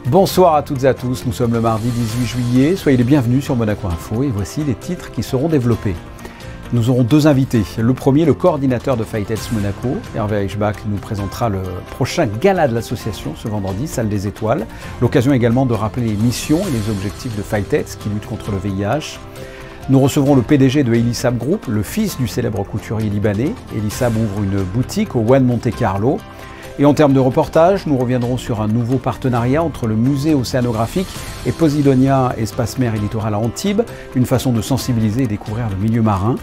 Bonsoir à toutes et à tous, nous sommes le mardi 18 juillet, soyez les bienvenus sur Monaco Info et voici les titres qui seront développés. Nous aurons deux invités. Le premier, le coordinateur de Fightets Monaco, Hervé Eichbach, nous présentera le prochain gala de l'association ce vendredi, Salle des Étoiles. L'occasion également de rappeler les missions et les objectifs de Fightets qui luttent contre le VIH. Nous recevrons le PDG de Elisab Group, le fils du célèbre couturier libanais. Elisab ouvre une boutique au One Monte Carlo. Et en termes de reportage, nous reviendrons sur un nouveau partenariat entre le musée océanographique et Posidonia Espace Mer et Littoral à Antibes, une façon de sensibiliser et découvrir le milieu marin.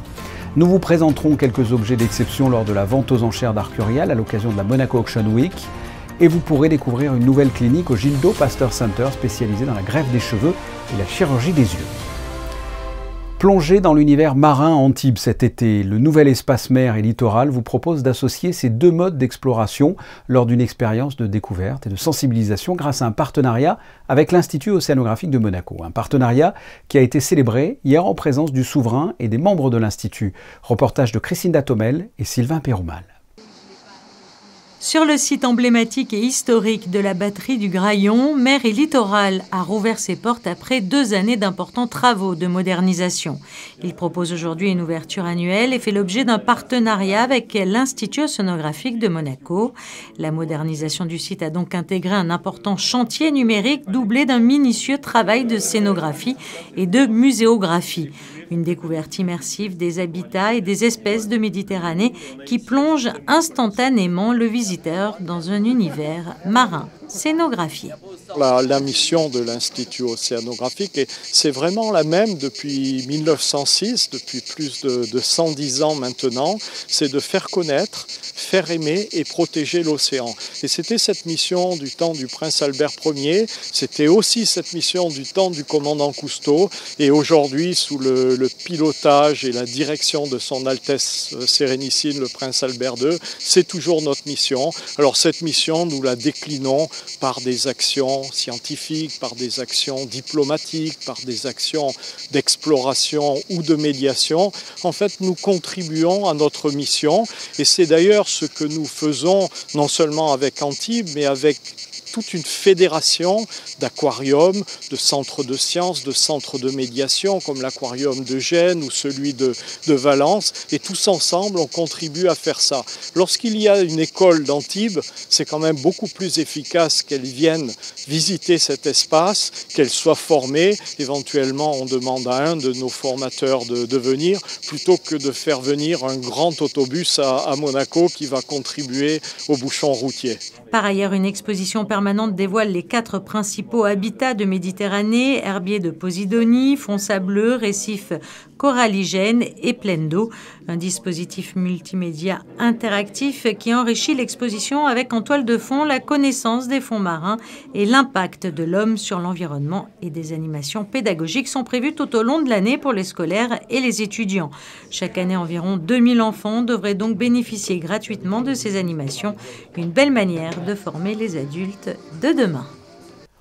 Nous vous présenterons quelques objets d'exception lors de la vente aux enchères d'Arcurial à l'occasion de la Monaco Auction Week. Et vous pourrez découvrir une nouvelle clinique au Gildo Pasteur Center spécialisée dans la greffe des cheveux et la chirurgie des yeux. Plongé dans l'univers marin à Antibes cet été, le nouvel espace mer et littoral vous propose d'associer ces deux modes d'exploration lors d'une expérience de découverte et de sensibilisation grâce à un partenariat avec l'Institut océanographique de Monaco. Un partenariat qui a été célébré hier en présence du souverain et des membres de l'Institut. Reportage de Christine Datomel et Sylvain Péroumal. Sur le site emblématique et historique de la batterie du Graillon, Mer et Littoral a rouvert ses portes après 2 années d'importants travaux de modernisation. Il propose aujourd'hui une ouverture annuelle et fait l'objet d'un partenariat avec l'Institut océanographique de Monaco. La modernisation du site a donc intégré un important chantier numérique doublé d'un minutieux travail de scénographie et de muséographie. Une découverte immersive des habitats et des espèces de Méditerranée qui plonge instantanément le visiteur dans un univers marin scénographié. La mission de l'Institut océanographique, c'est vraiment la même depuis 1906, depuis plus de 110 ans maintenant, c'est de faire connaître, faire aimer et protéger l'océan. Et c'était cette mission du temps du prince Albert Ier, c'était aussi cette mission du temps du commandant Cousteau, et aujourd'hui sous le pilotage et la direction de son Altesse Sérénissime, le prince Albert II, c'est toujours notre mission. Alors cette mission, nous la déclinons par des actions scientifiques, par des actions diplomatiques, par des actions d'exploration ou de médiation. En fait, nous contribuons à notre mission et c'est d'ailleurs ce que nous faisons non seulement avec Antibes, mais avec toute une fédération d'aquariums, de centres de sciences, de centres de médiation comme l'aquarium de Gênes ou celui de Valence. Et tous ensemble, on contribue à faire ça. Lorsqu'il y a une école d'Antibes, c'est quand même beaucoup plus efficace qu'elle vienne visiter cet espace, qu'elle soit formée. Éventuellement, on demande à un de nos formateurs de venir, plutôt que de faire venir un grand autobus à Monaco qui va contribuer aux bouchons routiers. Par ailleurs, une exposition permanente dévoile les 4 principaux habitats de Méditerranée, herbiers de Posidonie, fonds sableux, récifs coralligènes et plaines d'eau. Un dispositif multimédia interactif qui enrichit l'exposition avec en toile de fond la connaissance des fonds marins et l'impact de l'homme sur l'environnement, et des animations pédagogiques sont prévues tout au long de l'année pour les scolaires et les étudiants. Chaque année, environ 2000 enfants devraient donc bénéficier gratuitement de ces animations. Une belle manière de former les adultes de demain.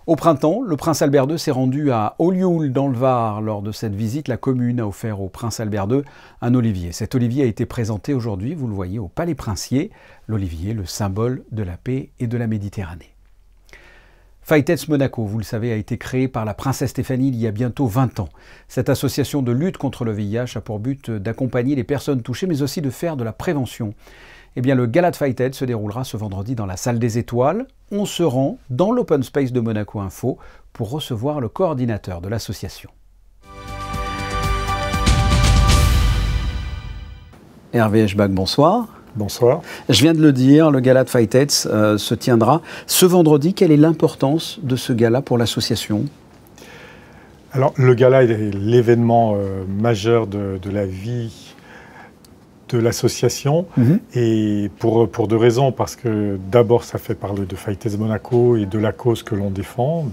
Au printemps, le prince Albert II s'est rendu à Olioul dans le Var. Lors de cette visite, la commune a offert au prince Albert II un olivier. Cet olivier a été présenté aujourd'hui, vous le voyez, au Palais Princier. L'olivier, le symbole de la paix et de la Méditerranée. Fightets Monaco, vous le savez, a été créé par la princesse Stéphanie il y a bientôt 20 ans. Cette association de lutte contre le VIH a pour but d'accompagner les personnes touchées, mais aussi de faire de la prévention. Eh bien, le gala de Fightets se déroulera ce vendredi dans la Salle des Étoiles. On se rend dans l'Open Space de Monaco Info pour recevoir le coordinateur de l'association. Hervé Eichbach, bonsoir. Bonsoir. Je viens de le dire, le gala de Fightets se tiendra ce vendredi. Quelle est l'importance de ce gala pour l'association ? Alors, le gala est l'événement majeur de la vie de l'association, et pour 2 raisons. Parce que d'abord, ça fait parler de Fightets Monaco et de la cause que l'on défend,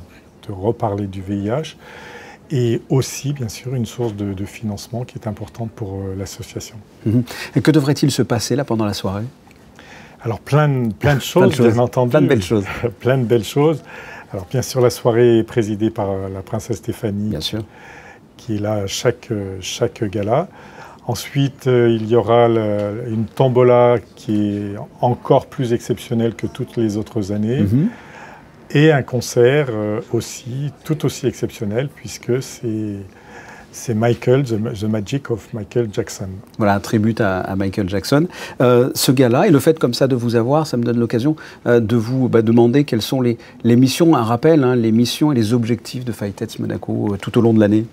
de reparler du VIH, et aussi, bien sûr, une source de financement qui est importante pour l'association. Et que devrait-il se passer là pendant la soirée ? Alors, plein de choses, bien entendu. Plein de belles choses. Plein de belles choses. Alors, bien sûr, la soirée est présidée par la princesse Stéphanie, bien sûr, qui est là à chaque gala. Ensuite, il y aura une tombola qui est encore plus exceptionnelle que toutes les autres années. Et un concert aussi, tout aussi exceptionnel, puisque c'est Michael, The Magic of Michael Jackson. Voilà, un tribut à Michael Jackson. Ce gala, et le fait comme ça de vous avoir, ça me donne l'occasion de vous demander quelles sont les missions, un rappel, hein, les missions et les objectifs de Fightets Monaco tout au long de l'année.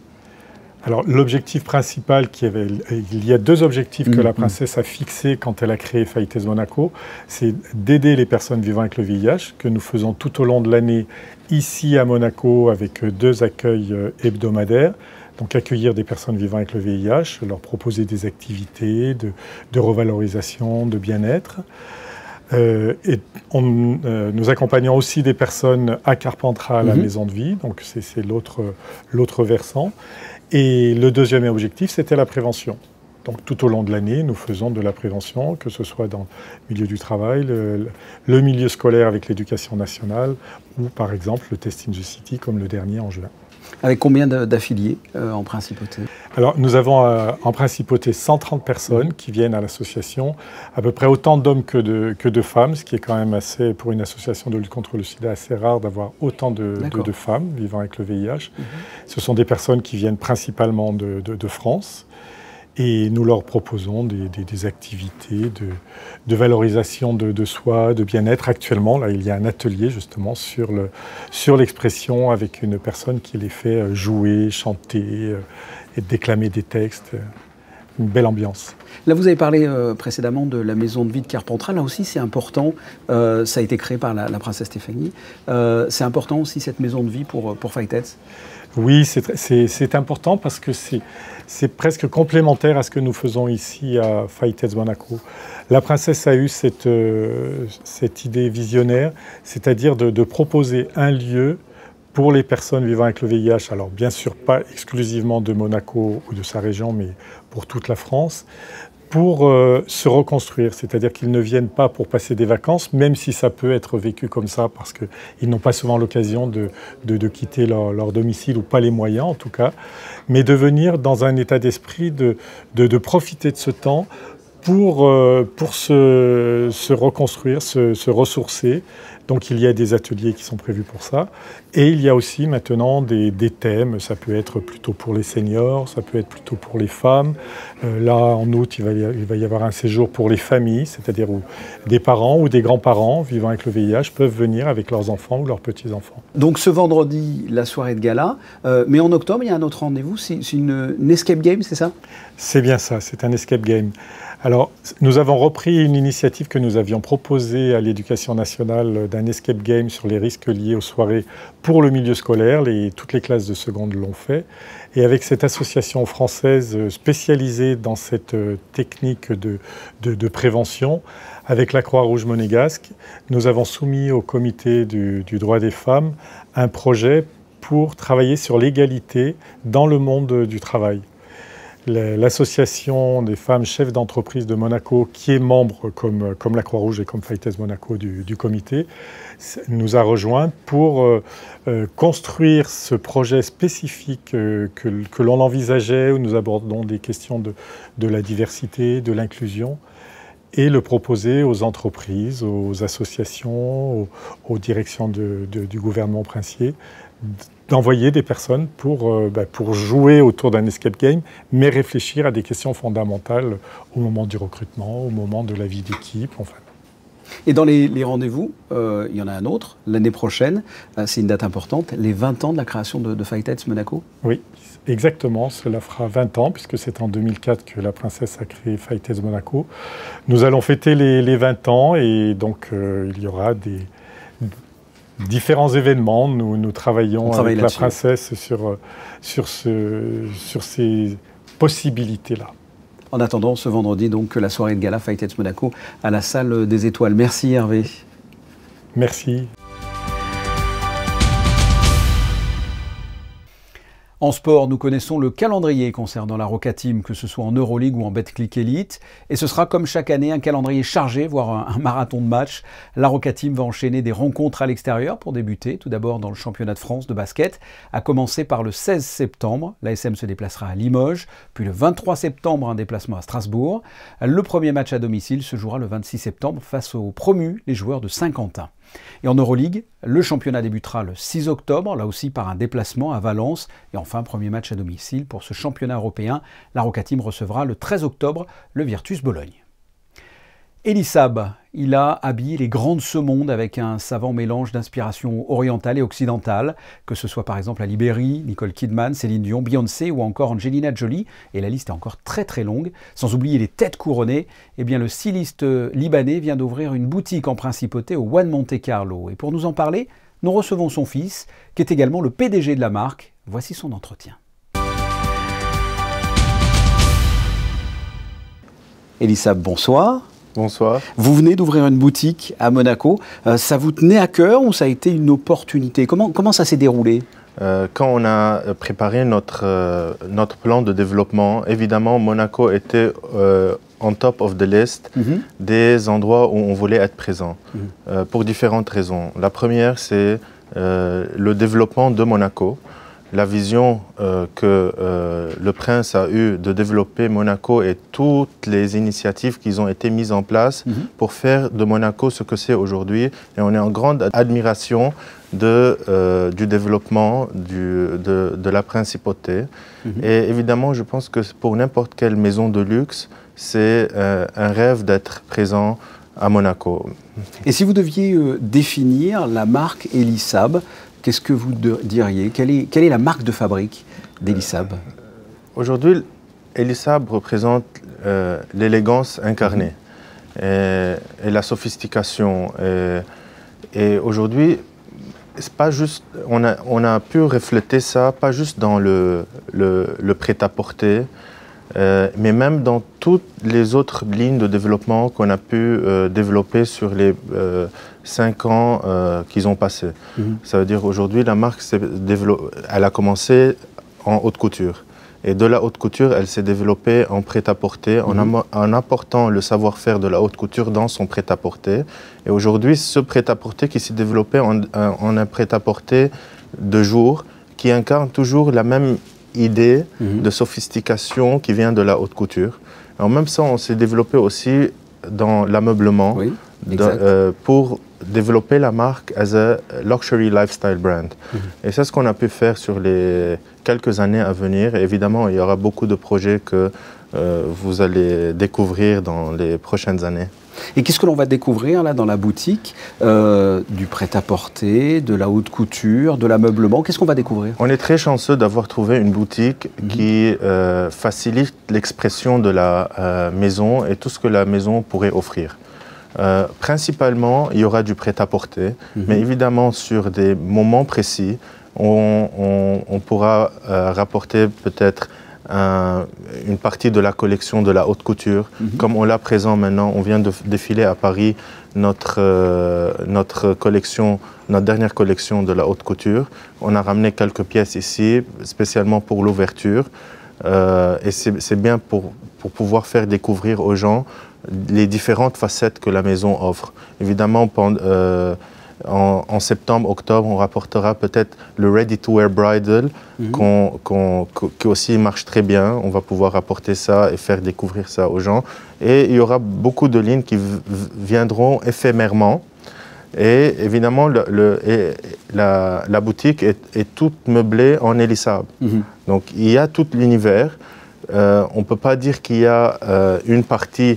Alors l'objectif principal, il y a 2 objectifs que la princesse a fixés quand elle a créé Fightets Monaco, c'est d'aider les personnes vivant avec le VIH, que nous faisons tout au long de l'année ici à Monaco avec 2 accueils hebdomadaires. Donc accueillir des personnes vivant avec le VIH, leur proposer des activités de revalorisation, de bien-être. Nous accompagnons aussi des personnes à Carpentras à la maison de vie, donc c'est l'autre versant. Et le deuxième objectif, c'était la prévention. Donc tout au long de l'année, nous faisons de la prévention, que ce soit dans le milieu du travail, le milieu scolaire avec l'éducation nationale, ou par exemple le Test in the City comme le dernier en juin. Avec combien d'affiliés en principauté? Alors nous avons en principauté 130 personnes qui viennent à l'association, à peu près autant d'hommes que de femmes, ce qui est quand même assez, pour une association de lutte contre le sida, assez rare d'avoir autant de femmes vivant avec le VIH. Ce sont des personnes qui viennent principalement de France. Et nous leur proposons des activités de valorisation de soi, de bien-être. Actuellement, là, il y a un atelier justement sur l'expression avec une personne qui les fait jouer, chanter et déclamer des textes. Une belle ambiance. Là, vous avez parlé précédemment de la maison de vie de Carpentras. Là aussi, c'est important. Ça a été créé par la princesse Stéphanie. C'est important aussi, cette maison de vie pour Fightets? Oui, c'est important parce que c'est presque complémentaire à ce que nous faisons ici à Fightets Monaco. La princesse a eu cette idée visionnaire, c'est-à-dire de proposer un lieu pour les personnes vivant avec le VIH, alors bien sûr pas exclusivement de Monaco ou de sa région, mais pour toute la France, pour se reconstruire, c'est-à-dire qu'ils ne viennent pas pour passer des vacances, même si ça peut être vécu comme ça, parce qu'ils n'ont pas souvent l'occasion de quitter leur domicile, ou pas les moyens en tout cas, mais de venir dans un état d'esprit de profiter de ce temps pour se reconstruire, se ressourcer. Donc il y a des ateliers qui sont prévus pour ça. Et il y a aussi maintenant des thèmes, ça peut être plutôt pour les seniors, ça peut être plutôt pour les femmes. Là, en août, il va y avoir un séjour pour les familles, c'est-à-dire où des parents ou des grands-parents vivant avec le VIH peuvent venir avec leurs enfants ou leurs petits-enfants. Donc ce vendredi, la soirée de gala, mais en octobre, il y a un autre rendez-vous, c'est une escape game, c'est ça? C'est bien ça, c'est un escape game. Alors, nous avons repris une initiative que nous avions proposée à l'Éducation nationale d'un escape game sur les risques liés aux soirées pour le milieu scolaire. Toutes les classes de seconde l'ont fait. Et avec cette association française spécialisée dans cette technique de prévention, avec la Croix-Rouge monégasque, nous avons soumis au comité du droit des femmes un projet pour travailler sur l'égalité dans le monde du travail. L'association des femmes chefs d'entreprise de Monaco, qui est membre comme la Croix-Rouge et comme Fightets Monaco du comité, nous a rejoints pour construire ce projet spécifique que l'on envisageait, où nous abordons des questions de la diversité, de l'inclusion, et le proposer aux entreprises, aux associations, aux directions du gouvernement princier, d'envoyer des personnes pour jouer autour d'un escape game, mais réfléchir à des questions fondamentales au moment du recrutement, au moment de la vie d'équipe, enfin. Et dans les rendez-vous, il y en a un autre, l'année prochaine, c'est une date importante, les 20 ans de la création de Fightets Monaco. Oui, exactement, cela fera 20 ans, puisque c'est en 2004 que la princesse a créé Fightets Monaco. Nous allons fêter les 20 ans, et donc il y aura différents événements. Nous travaillons avec la princesse sur ces possibilités-là. En attendant, ce vendredi, donc, la soirée de gala Fightets Monaco à la Salle des Étoiles. Merci Hervé. Merci. En sport, nous connaissons le calendrier concernant la Roca Team, que ce soit en Euroleague ou en Betclic Elite. Et ce sera comme chaque année un calendrier chargé, voire un marathon de matchs. La Roca Team va enchaîner des rencontres à l'extérieur pour débuter. Tout d'abord dans le championnat de France de basket, à commencer par le 16 septembre. L'ASM se déplacera à Limoges, puis le 23 septembre, un déplacement à Strasbourg. Le premier match à domicile se jouera le 26 septembre face aux promus, les joueurs de Saint-Quentin. Et en Euroleague, le championnat débutera le 6 octobre, là aussi par un déplacement à Valence. Et enfin, premier match à domicile pour ce championnat européen. La Roca Team recevra le 13 octobre le Virtus Bologne. Elisab, il a habillé les grands de ce monde avec un savant mélange d'inspiration orientale et occidentale, que ce soit par exemple Ali Berry, Nicole Kidman, Céline Dion, Beyoncé ou encore Angelina Jolie, et la liste est encore très très longue, sans oublier les têtes couronnées. Eh bien le styliste libanais vient d'ouvrir une boutique en principauté au One Monte Carlo. Et pour nous en parler, nous recevons son fils, qui est également le PDG de la marque. Voici son entretien. Elisab, bonsoir. Bonsoir. Vous venez d'ouvrir une boutique à Monaco. Ça vous tenait à cœur ou ça a été une opportunité? Comment ça s'est déroulé? Quand on a préparé notre plan de développement, évidemment, Monaco était on top of the list des endroits où on voulait être présent, pour différentes raisons. La première, c'est le développement de Monaco. La vision que le prince a eue de développer Monaco et toutes les initiatives qui ont été mises en place pour faire de Monaco ce que c'est aujourd'hui. Et on est en grande admiration du développement de la principauté. Et évidemment, je pense que pour n'importe quelle maison de luxe, c'est un rêve d'être présent à Monaco. Et si vous deviez définir la marque Elisab, qu'est-ce que vous diriez? Quelle est la marque de fabrique d'Elisab? Aujourd'hui, Elisab représente l'élégance incarnée et la sophistication. Et aujourd'hui, c'est pas juste, on a pu refléter ça, pas juste dans le prêt-à-porter, mais même dans toutes les autres lignes de développement qu'on a pu développer sur les 5 ans qu'ils ont passés. Ça veut dire aujourd'hui, la marque elle a commencé en haute couture. Et de la haute couture, elle s'est développée en prêt-à-porter, en apportant le savoir-faire de la haute couture dans son prêt-à-porter. Et aujourd'hui, ce prêt-à-porter qui s'est développé en un prêt-à-porter de jour, qui incarne toujours la même idée de sophistication qui vient de la haute couture. En même temps, on s'est développé aussi dans l'ameublement pour développer la marque as a luxury lifestyle brand. Et c'est ce qu'on a pu faire sur les quelques années à venir. Et évidemment, il y aura beaucoup de projets que vous allez découvrir dans les prochaines années. Et qu'est-ce que l'on va découvrir là dans la boutique? Du prêt-à-porter, de la haute couture, de l'ameublement. Qu'est-ce qu'on va découvrir? On est très chanceux d'avoir trouvé une boutique qui facilite l'expression de la maison et tout ce que la maison pourrait offrir. Principalement, il y aura du prêt-à-porter, mais évidemment sur des moments précis, on pourra rapporter peut-être une partie de la collection de la haute couture. Comme on l'a présent maintenant, on vient de défiler à Paris notre dernière collection de la haute couture. On a ramené quelques pièces ici, spécialement pour l'ouverture. Et c'est bien pour pouvoir faire découvrir aux gens les différentes facettes que la maison offre. Évidemment, en septembre, octobre, on rapportera peut-être le Ready-to-Wear Bridal, qui aussi marche très bien. On va pouvoir rapporter ça et faire découvrir ça aux gens. Et il y aura beaucoup de lignes qui viendront éphémèrement. Et évidemment, la boutique est toute meublée en Elisab. Donc, il y a tout l'univers. On ne peut pas dire qu'il y a une partie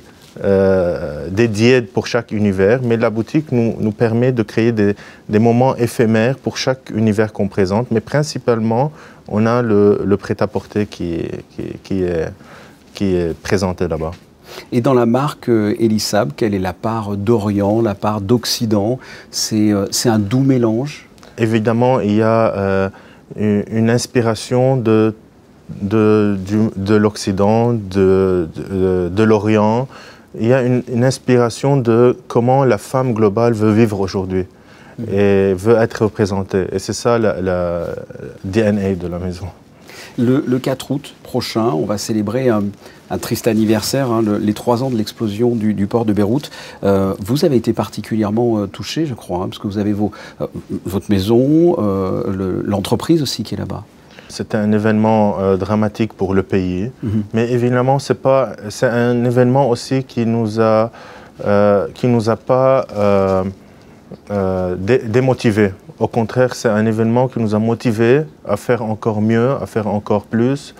dédiée pour chaque univers, mais la boutique nous permet de créer des moments éphémères pour chaque univers qu'on présente. Mais principalement, on a le prêt-à-porter qui est présenté là-bas. Et dans la marque Elisab, quelle est la part d'Orient, la part d'Occident? C'est un doux mélange? Évidemment, il y a une inspiration de l'Occident, de l'Orient. Il y a une inspiration de comment la femme globale veut vivre aujourd'hui et veut être représentée. Et c'est ça la DNA de la maison. Le 4 août prochain, on va célébrer un triste anniversaire, les 3 ans de l'explosion du port de Beyrouth. Vous avez été particulièrement touché, je crois, parce que vous avez votre maison, l'entreprise aussi qui est là-bas. C'était un événement dramatique pour le pays, mais évidemment, c'est un événement aussi qui nous a pas démotivés. Au contraire, c'est un événement qui nous a motivés à faire encore mieux, à faire encore plus.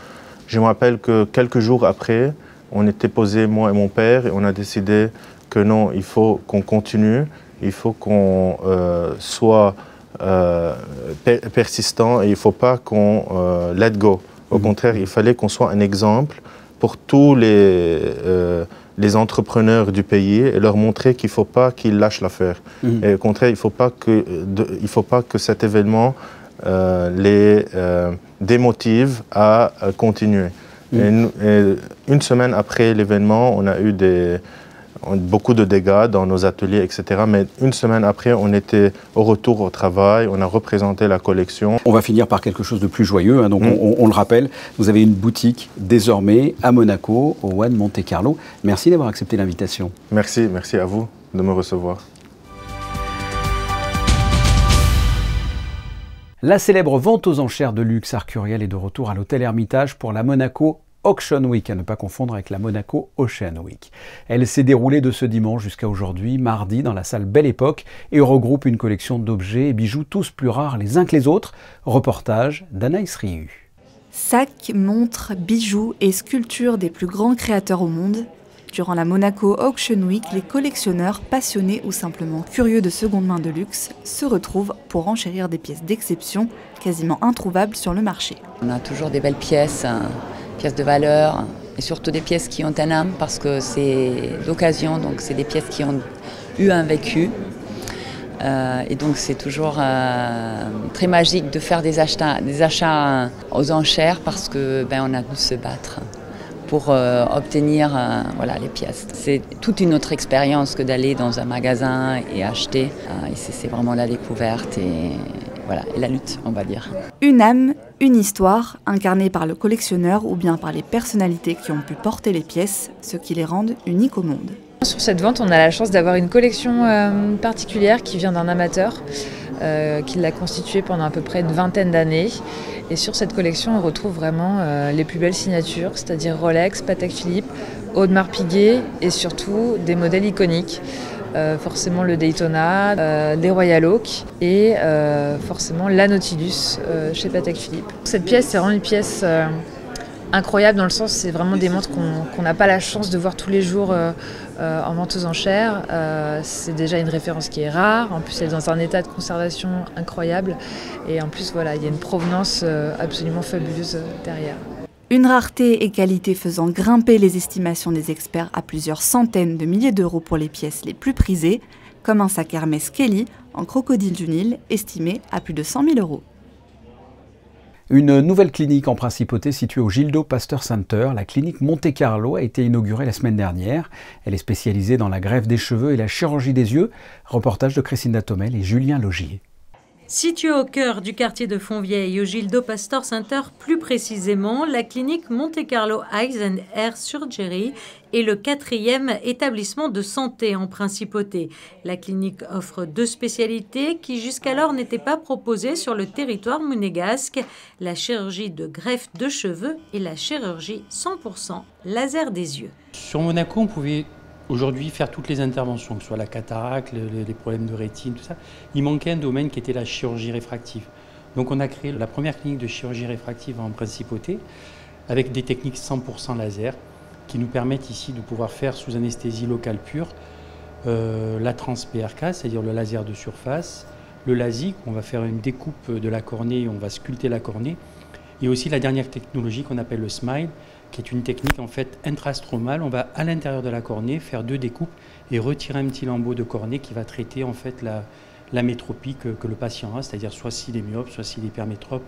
Je me rappelle que quelques jours après, on était posés, moi et mon père, et on a décidé que non, il faut qu'on continue, il faut qu'on soit persistant et il ne faut pas qu'on let go. Au contraire, il fallait qu'on soit un exemple pour tous les entrepreneurs du pays et leur montrer qu'il ne faut pas qu'ils lâchent l'affaire. Et au contraire, il ne faut pas que cet événement les démotive à continuer. Et une semaine après l'événement, on a eu beaucoup de dégâts dans nos ateliers, etc. Mais une semaine après, on était au retour au travail, on a représenté la collection. On va finir par quelque chose de plus joyeux, hein. Donc on le rappelle, vous avez une boutique désormais à Monaco, au One Monte Carlo. Merci d'avoir accepté l'invitation. Merci à vous de me recevoir. La célèbre vente aux enchères de luxe Arcuriel est de retour à l'hôtel Hermitage pour la Monaco Auction Week, à ne pas confondre avec la Monaco Ocean Week. Elle s'est déroulée de ce dimanche jusqu'à aujourd'hui, mardi, dans la salle Belle Époque et regroupe une collection d'objets et bijoux tous plus rares les uns que les autres. Reportage d'Anaïs Riu. Sacs, montres, bijoux et sculptures des plus grands créateurs au monde. Durant la Monaco Auction Week, les collectionneurs, passionnés ou simplement curieux de seconde main de luxe, se retrouvent pour enchérir des pièces d'exception, quasiment introuvables sur le marché. On a toujours des belles pièces de valeur, et surtout des pièces qui ont un âme, parce que c'est d'occasion, donc c'est des pièces qui ont eu un vécu. Et donc c'est toujours très magique de faire des achats aux enchères, parce que on a dû se battre pour obtenir les pièces. C'est toute une autre expérience que d'aller dans un magasin et acheter. C'est vraiment la découverte et la lutte, on va dire. Une âme, une histoire, incarnée par le collectionneur ou bien par les personnalités qui ont pu porter les pièces, ce qui les rend uniques au monde. Sur cette vente, on a la chance d'avoir une collection particulière qui vient d'un amateur, qui l'a constituée pendant à peu près une vingtaine d'années. Et sur cette collection, on retrouve vraiment les plus belles signatures, c'est-à-dire Rolex, Patek Philippe, Audemars Piguet et surtout des modèles iconiques. Forcément le Daytona, des Royal Oak et forcément la Nautilus chez Patek Philippe. Cette pièce, c'est vraiment une pièce incroyable dans le sens, c'est vraiment des montres qu'on n'a pas la chance de voir tous les jours en vente aux enchères. C'est déjà une référence qui est rare, en plus elle est dans un état de conservation incroyable et en plus il y a une provenance absolument fabuleuse derrière. Une rareté et qualité faisant grimper les estimations des experts à plusieurs centaines de milliers d'euros pour les pièces les plus prisées, comme un sac Hermès Kelly en crocodile du Nil, estimé à plus de 100 000 euros. Une nouvelle clinique en principauté située au Gildo Pasteur Center, la clinique Monte Carlo, a été inaugurée la semaine dernière. Elle est spécialisée dans la greffe des cheveux et la chirurgie des yeux. Reportage de Christina Tomel et Julien Logier. Située au cœur du quartier de Fontvieille, au Gildo Pasteur Center plus précisément, la clinique Monte Carlo Eyes and Hair Surgery est le 4e établissement de santé en principauté. La clinique offre 2 spécialités qui jusqu'alors n'étaient pas proposées sur le territoire monégasque, la chirurgie de greffe de cheveux et la chirurgie 100% laser des yeux. Sur Monaco, on pouvait aujourd'hui faire toutes les interventions, que ce soit la cataracte, les problèmes de rétine, tout ça. Il manquait un domaine qui était la chirurgie réfractive. Donc on a créé la première clinique de chirurgie réfractive en principauté avec des techniques 100% laser qui nous permettent ici de pouvoir faire sous anesthésie locale pure la trans-PRK, c'est-à-dire le laser de surface, le LASIK, on va faire une découpe de la cornée et on va sculpter la cornée, et aussi la dernière technologie qu'on appelle le SMILE, qui est une technique en fait intrastromale. On va à l'intérieur de la cornée faire 2 découpes et retirer un petit lambeau de cornée qui va traiter en fait la métropie que le patient a, c'est-à-dire soit s'il est myope, soit s'il est hypermétrope,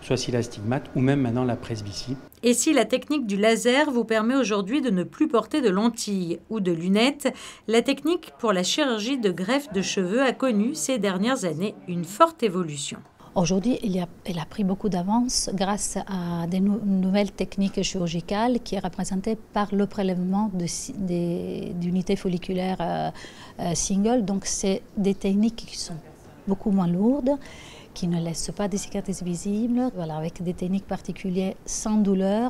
soit s'il a astigmate, ou même maintenant la presbytie. Et si la technique du laser vous permet aujourd'hui de ne plus porter de lentilles ou de lunettes, la technique pour la chirurgie de greffe de cheveux a connu ces dernières années une forte évolution. Aujourd'hui, elle a pris beaucoup d'avance grâce à des nouvelles techniques chirurgicales qui est représentée par le prélèvement d'unités folliculaires single. Donc, c'est des techniques qui sont beaucoup moins lourdes, qui ne laisse pas de cicatrices visibles, voilà, avec des techniques particulières sans douleur,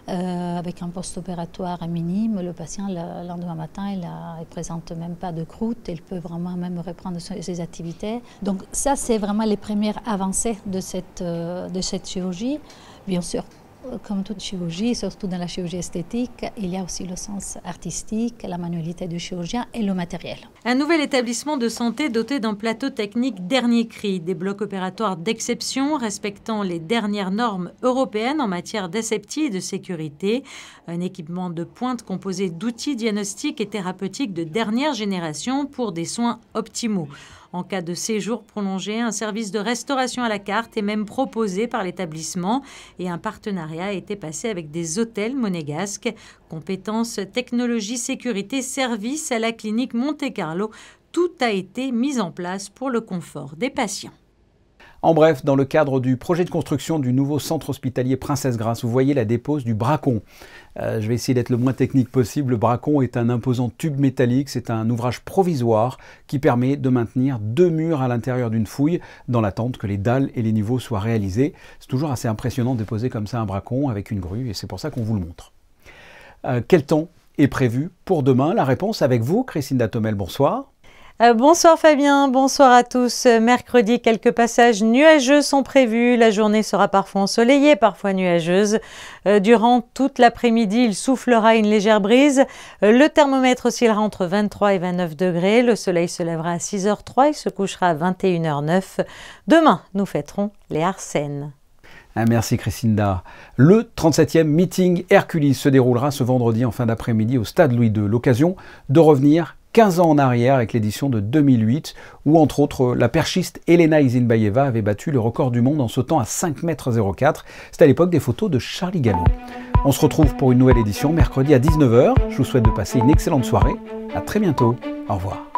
avec un post-opératoire minime. Le patient, le lendemain matin, il ne présente même pas de croûte, il peut vraiment même reprendre ses activités. Donc ça, c'est vraiment les premières avancées de cette chirurgie. Bien sûr, comme toute chirurgie, surtout dans la chirurgie esthétique, il y a aussi le sens artistique, la manualité du chirurgien et le matériel. Un nouvel établissement de santé doté d'un plateau technique dernier cri, des blocs opératoires d'exception respectant les dernières normes européennes en matière d'aseptie et de sécurité, un équipement de pointe composé d'outils diagnostiques et thérapeutiques de dernière génération pour des soins optimaux. En cas de séjour prolongé, un service de restauration à la carte est même proposé par l'établissement et un partenariat a été passé avec des hôtels monégasques. Compétences, technologie, sécurité, services à la clinique Monte-Carlo, tout a été mis en place pour le confort des patients. En bref, dans le cadre du projet de construction du nouveau centre hospitalier Princesse Grasse, vous voyez la dépose du bracon. Je vais essayer d'être le moins technique possible. Le bracon est un imposant tube métallique, c'est un ouvrage provisoire qui permet de maintenir 2 murs à l'intérieur d'une fouille dans l'attente que les dalles et les niveaux soient réalisés. C'est toujours assez impressionnant de déposer comme ça un bracon avec une grue et c'est pour ça qu'on vous le montre. Quel temps est prévu pour demain? La réponse avec vous, Christine Datomel, bonsoir. Bonsoir Fabien, bonsoir à tous. Mercredi, quelques passages nuageux sont prévus. La journée sera parfois ensoleillée, parfois nuageuse. Durant toute l'après-midi, il soufflera une légère brise. Le thermomètre oscillera entre 23 et 29 degrés. Le soleil se lèvera à 6h03 et se couchera à 21h09. Demain, nous fêterons les Arsennes. Merci Christinda. Le 37e meeting Hercules se déroulera ce vendredi en fin d'après-midi au Stade Louis II. L'occasion de revenir 15 ans en arrière avec l'édition de 2008 où entre autres la perchiste Elena Isinbayeva avait battu le record du monde en sautant à 5,04 m. C'était à l'époque des photos de Charlie Gallo. On se retrouve pour une nouvelle édition mercredi à 19 h. Je vous souhaite de passer une excellente soirée. À très bientôt. Au revoir.